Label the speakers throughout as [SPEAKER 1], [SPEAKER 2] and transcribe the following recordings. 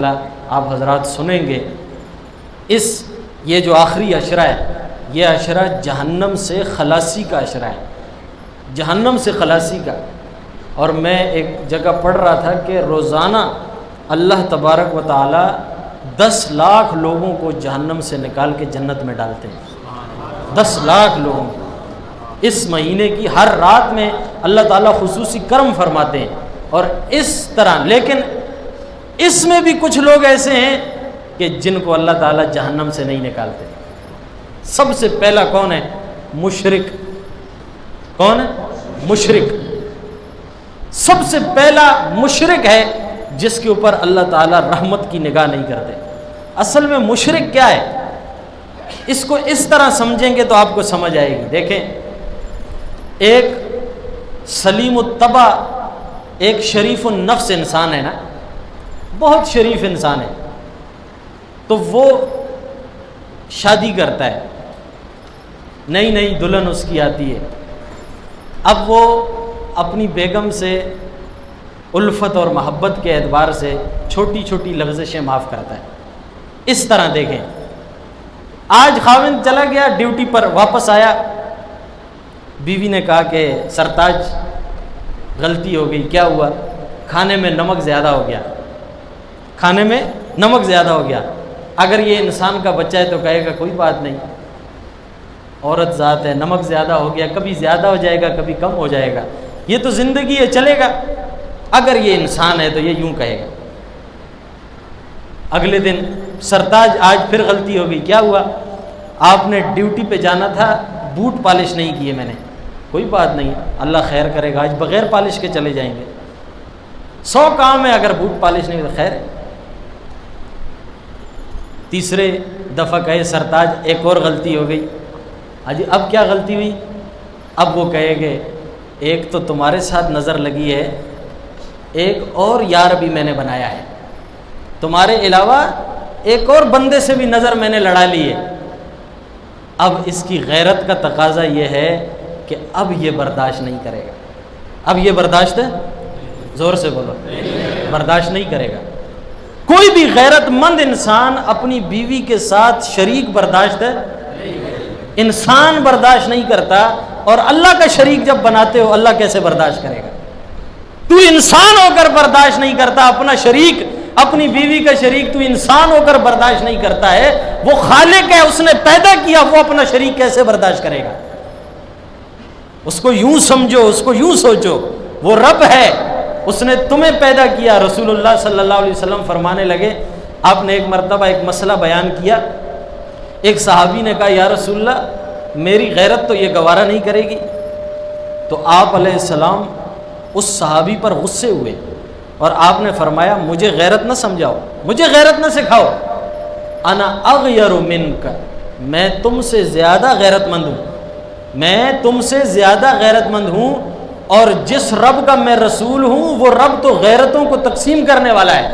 [SPEAKER 1] آپ حضرات سنیں گے یہ جو آخری عشرہ ہے، یہ عشرہ جہنم سے خلاصی کا عشرہ ہے، جہنم سے خلاصی کا۔ اور میں ایک جگہ پڑھ رہا تھا کہ روزانہ اللہ تبارک و تعالی 10 لاکھ لوگوں کو جہنم سے نکال کے جنت میں ڈالتے ہیں، 10 لاکھ لوگوں کو اس مہینے کی ہر رات میں اللہ تعالیٰ خصوصی کرم فرماتے ہیں۔ اور اس طرح لیکن اس میں بھی کچھ لوگ ایسے ہیں کہ جن کو اللہ تعالیٰ جہنم سے نہیں نکالتے۔ سب سے پہلا کون ہے؟ مشرک۔ کون ہے؟ مشرک۔ سب سے پہلا مشرک ہے جس کے اوپر اللہ تعالیٰ رحمت کی نگاہ نہیں کرتے۔ اصل میں مشرک کیا ہے؟ اس کو اس طرح سمجھیں گے تو آپ کو سمجھ آئے گی۔ دیکھیں، ایک سلیم الطبع، ایک شریف النفس انسان ہے نا، بہت شریف انسان ہے، تو وہ شادی کرتا ہے، نئی نئی دلہن اس کی آتی ہے، اب وہ اپنی بیگم سے الفت اور محبت کے اعتبار سے چھوٹی چھوٹی لغزشیں معاف کرتا ہے۔ اس طرح دیکھیں، آج خاوند چلا گیا ڈیوٹی پر، واپس آیا، بیوی نے کہا کہ سرتاج غلطی ہو گئی۔ کیا ہوا؟ کھانے میں نمک زیادہ ہو گیا، کھانے میں نمک زیادہ ہو گیا۔ اگر یہ انسان کا بچہ ہے تو کہے گا کوئی بات نہیں، عورت ذات ہے، نمک زیادہ ہو گیا، کبھی زیادہ ہو جائے گا کبھی کم ہو جائے گا، یہ تو زندگی ہے، چلے گا۔ اگر یہ انسان ہے تو یہ یوں کہے گا۔ اگلے دن سرتاج آج پھر غلطی ہو گئی۔ کیا ہوا؟ آپ نے ڈیوٹی پہ جانا تھا، بوٹ پالش نہیں کیے میں نے۔ کوئی بات نہیں، اللہ خیر کرے گا، آج بغیر پالش کے چلے جائیں گے۔ 100 کام ہے، اگر بوٹ پالش نہیں تو خیر ہے۔ تیسرے دفعہ کہے سرتاج ایک اور غلطی ہو گئی۔ اجی اب کیا غلطی ہوئی؟ اب وہ کہے گے ایک تو تمہارے ساتھ نظر لگی ہے، ایک اور یار بھی میں نے بنایا ہے، تمہارے علاوہ ایک اور بندے سے بھی نظر میں نے لڑا لی ہے۔ اب اس کی غیرت کا تقاضا یہ ہے کہ اب یہ برداشت نہیں کرے گا۔ اب یہ برداشت ہے، زور سے بولو، برداشت نہیں کرے گا۔ کوئی بھی غیرت مند انسان اپنی بیوی کے ساتھ شریک برداشت ہے، انسان برداشت نہیں کرتا، اور اللہ کا شریک جب بناتے ہو اللہ کیسے برداشت کرے گا؟ تو انسان ہو کر برداشت نہیں کرتا اپنا شریک، اپنی بیوی کا شریک تو انسان ہو کر برداشت نہیں کرتا ہے، وہ خالق ہے، اس نے پیدا کیا، وہ اپنا شریک کیسے برداشت کرے گا؟ اس کو یوں سمجھو، اس کو یوں سوچو، وہ رب ہے، اس نے تمہیں پیدا کیا۔ رسول اللہ صلی اللہ علیہ وسلم فرمانے لگے، آپ نے ایک مرتبہ ایک مسئلہ بیان کیا، ایک صحابی نے کہا یا رسول اللہ میری غیرت تو یہ گوارہ نہیں کرے گی، تو آپ علیہ السلام اس صحابی پر غصے ہوئے اور آپ نے فرمایا مجھے غیرت نہ سمجھاؤ، مجھے غیرت نہ سکھاؤ، انا اغیر منک، میں تم سے زیادہ غیرت مند ہوں، میں تم سے زیادہ غیرت مند ہوں، اور جس رب کا میں رسول ہوں وہ رب تو غیرتوں کو تقسیم کرنے والا ہے۔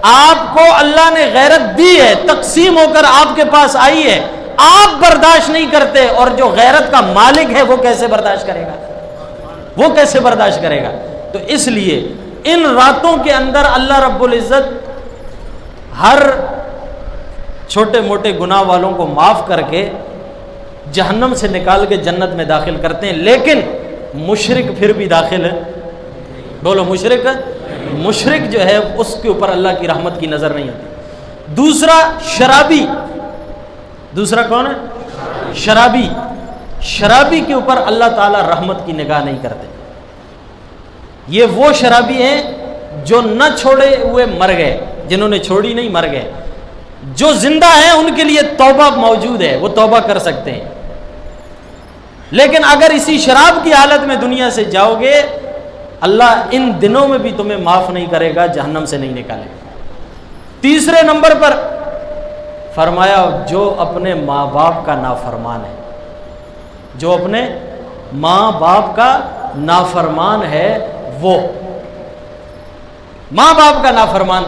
[SPEAKER 1] آپ کو اللہ نے غیرت دی ہے، تقسیم ہو کر آپ کے پاس آئی ہے، آپ برداشت نہیں کرتے، اور جو غیرت کا مالک ہے وہ کیسے برداشت کرے گا؟ وہ کیسے برداشت کرے گا؟ تو اس لیے ان راتوں کے اندر اللہ رب العزت ہر چھوٹے موٹے گناہ والوں کو معاف کر کے جہنم سے نکال کے جنت میں داخل کرتے ہیں، لیکن مشرک پھر بھی داخل ہے۔ بولو مشرک، مشرک جو ہے اس کے اوپر اللہ کی رحمت کی نظر نہیں ہوتی۔ دوسرا شرابی، دوسرا کون ہے؟ شرابی۔ شرابی کے اوپر اللہ تعالیٰ رحمت کی نگاہ نہیں کرتے۔ یہ وہ شرابی ہیں جو نہ چھوڑے ہوئے مر گئے، جنہوں نے چھوڑی نہیں مر گئے۔ جو زندہ ہیں ان کے لیے توبہ موجود ہے، وہ توبہ کر سکتے ہیں، لیکن اگر اسی شراب کی حالت میں دنیا سے جاؤ گے اللہ ان دنوں میں بھی تمہیں معاف نہیں کرے گا، جہنم سے نہیں نکالے گا۔ تیسرے نمبر پر فرمایا جو اپنے ماں باپ کا نافرمان ہے، جو اپنے ماں باپ کا نافرمان ہے، وہ ماں باپ کا نافرمان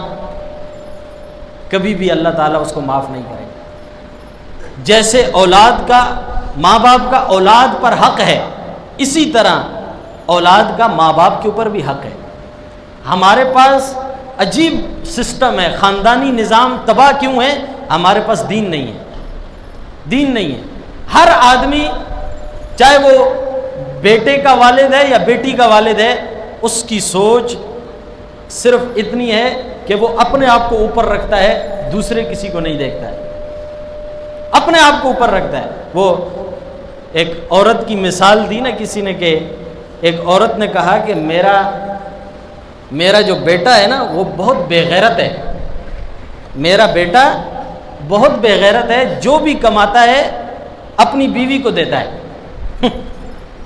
[SPEAKER 1] کبھی بھی اللہ تعالیٰ اس کو معاف نہیں کرے گا۔ جیسے اولاد کا، ماں باپ کا اولاد پر حق ہے، اسی طرح اولاد کا ماں باپ کے اوپر بھی حق ہے۔ ہمارے پاس عجیب سسٹم ہے، خاندانی نظام تباہ کیوں ہے؟ ہمارے پاس دین نہیں ہے، دین نہیں ہے۔ ہر آدمی چاہے وہ بیٹے کا والد ہے یا بیٹی کا والد ہے، اس کی سوچ صرف اتنی ہے کہ وہ اپنے آپ کو اوپر رکھتا ہے، دوسرے کسی کو نہیں دیکھتا ہے، اپنے آپ کو اوپر رکھتا ہے۔ وہ ایک عورت کی مثال دی نا کسی نے، کہ ایک عورت نے کہا کہ میرا جو بیٹا ہے نا وہ بہت بے غیرت ہے، میرا بیٹا بہت بے غیرت ہے، جو بھی کماتا ہے اپنی بیوی کو دیتا ہے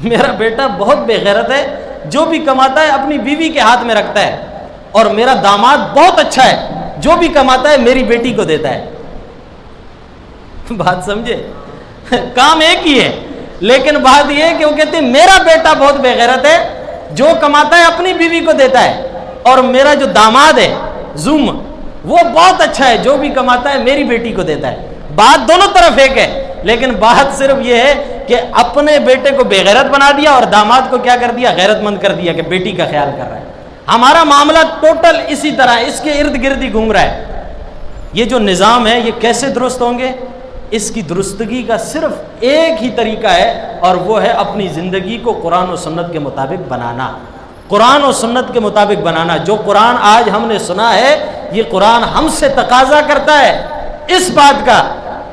[SPEAKER 1] میرا بیٹا بہت بے غیرت ہے، جو بھی کماتا ہے اپنی بیوی کے ہاتھ میں رکھتا ہے، اور میرا داماد بہت اچھا ہے، جو بھی کماتا ہے میری بیٹی کو دیتا ہے بات سمجھے؟ کام ایک ہی ہے، لیکن بات یہ ہے کہ وہ کہتے ہیں میرا بیٹا بہت بے غیرت ہے، جو کماتا ہے اپنی بیوی کو دیتا ہے، اور میرا جو داماد ہے زوم وہ بہت اچھا ہے، جو بھی کماتا ہے میری بیٹی کو دیتا ہے۔ بات دونوں طرف ایک ہے، لیکن بات صرف یہ ہے کہ اپنے بیٹے کو بے غیرت بنا دیا اور داماد کو کیا کر دیا؟ غیرت مند کر دیا کہ بیٹی کا خیال کر رہا ہے۔ ہمارا معاملہ ٹوٹل اسی طرح اس کے ارد گرد ہی گھوم رہا ہے۔ یہ جو نظام ہے یہ کیسے درست ہوں گے؟ اس کی درستگی کا صرف ایک ہی طریقہ ہے، اور وہ ہے اپنی زندگی کو قرآن و سنت کے مطابق بنانا، قرآن و سنت کے مطابق بنانا۔ جو قرآن آج ہم نے سنا ہے، یہ قرآن ہم سے تقاضا کرتا ہے اس بات کا۔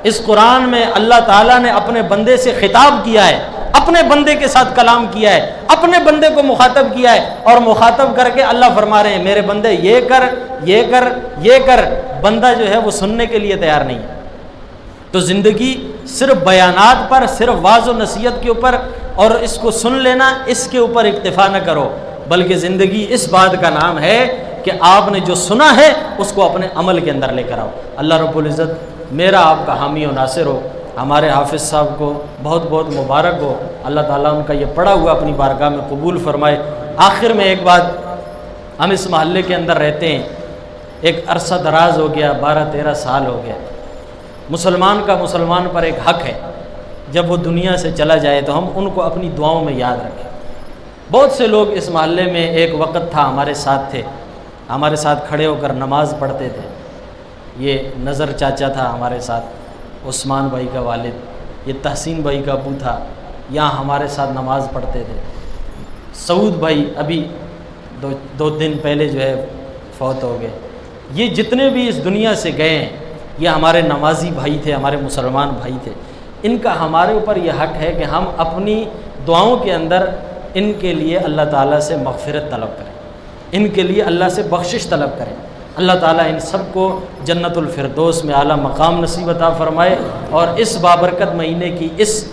[SPEAKER 1] اس قرآن میں اللہ تعالیٰ نے اپنے بندے سے خطاب کیا ہے، اپنے بندے کے ساتھ کلام کیا ہے، اپنے بندے کو مخاطب کیا ہے، اور مخاطب کر کے اللہ فرما رہے ہیں میرے بندے یہ کر یہ کر یہ کر۔ بندہ جو ہے وہ سننے کے لیے تیار نہیں ہے۔ تو زندگی صرف بیانات پر، صرف واعظ و نصیحت کے اوپر اور اس کو سن لینا، اس کے اوپر اکتفا نہ کرو، بلکہ زندگی اس بات کا نام ہے کہ آپ نے جو سنا ہے اس کو اپنے عمل کے اندر لے کر آؤ۔ اللہ رب العزت میرا آپ کا حامی و ناصر ہو۔ ہمارے حافظ صاحب کو بہت بہت مبارک ہو، اللہ تعالیٰ ان کا یہ پڑھا ہوا اپنی بارگاہ میں قبول فرمائے۔ آخر میں ایک بات، ہم اس محلے کے اندر رہتے ہیں، ایک عرصہ دراز ہو گیا، 12-13 سال ہو گیا۔ مسلمان کا مسلمان پر ایک حق ہے، جب وہ دنیا سے چلا جائے تو ہم ان کو اپنی دعاؤں میں یاد رکھیں۔ بہت سے لوگ اس محلے میں ایک وقت تھا ہمارے ساتھ تھے، ہمارے ساتھ کھڑے ہو کر نماز پڑھتے تھے۔ یہ نظر چاچا تھا ہمارے ساتھ، عثمان بھائی کا والد، یہ تحسین بھائی کا ابو تھا، یہاں ہمارے ساتھ نماز پڑھتے تھے۔ سعود بھائی ابھی دو دن پہلے جو ہے فوت ہو گئے۔ یہ جتنے بھی اس دنیا سے گئے ہیں یہ ہمارے نمازی بھائی تھے، ہمارے مسلمان بھائی تھے۔ ان کا ہمارے اوپر یہ حق ہے کہ ہم اپنی دعاؤں کے اندر ان کے لیے اللہ تعالیٰ سے مغفرت طلب کریں، ان کے لیے اللہ سے بخشش طلب کریں۔ اللہ تعالیٰ ان سب کو جنت الفردوس میں اعلیٰ مقام نصیب عطا فرمائے، اور اس بابرکت مہینے کی اس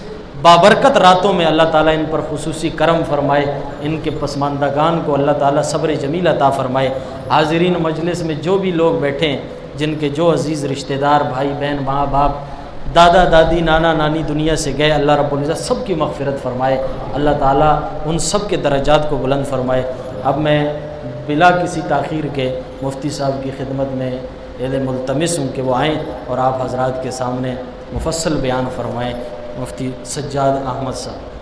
[SPEAKER 1] بابرکت راتوں میں اللہ تعالیٰ ان پر خصوصی کرم فرمائے، ان کے پسماندگان کو اللہ تعالیٰ صبر جمیل عطا فرمائے۔ حاضرین مجلس میں جو بھی لوگ بیٹھے ہیں، جن کے جو عزیز رشتہ دار، بھائی بہن، ماں باپ، دادا دادی، نانا نانی دنیا سے گئے، اللہ رب العزت سب کی مغفرت فرمائے، اللہ تعالیٰ ان سب کے درجات کو بلند فرمائے۔ اب میں بلا کسی تاخیر کے مفتی صاحب کی خدمت میں ملتمس ہوں کہ وہ آئیں اور آپ حضرات کے سامنے مفصل بیان فرمائیں۔ مفتی سجاد احمد صاحب۔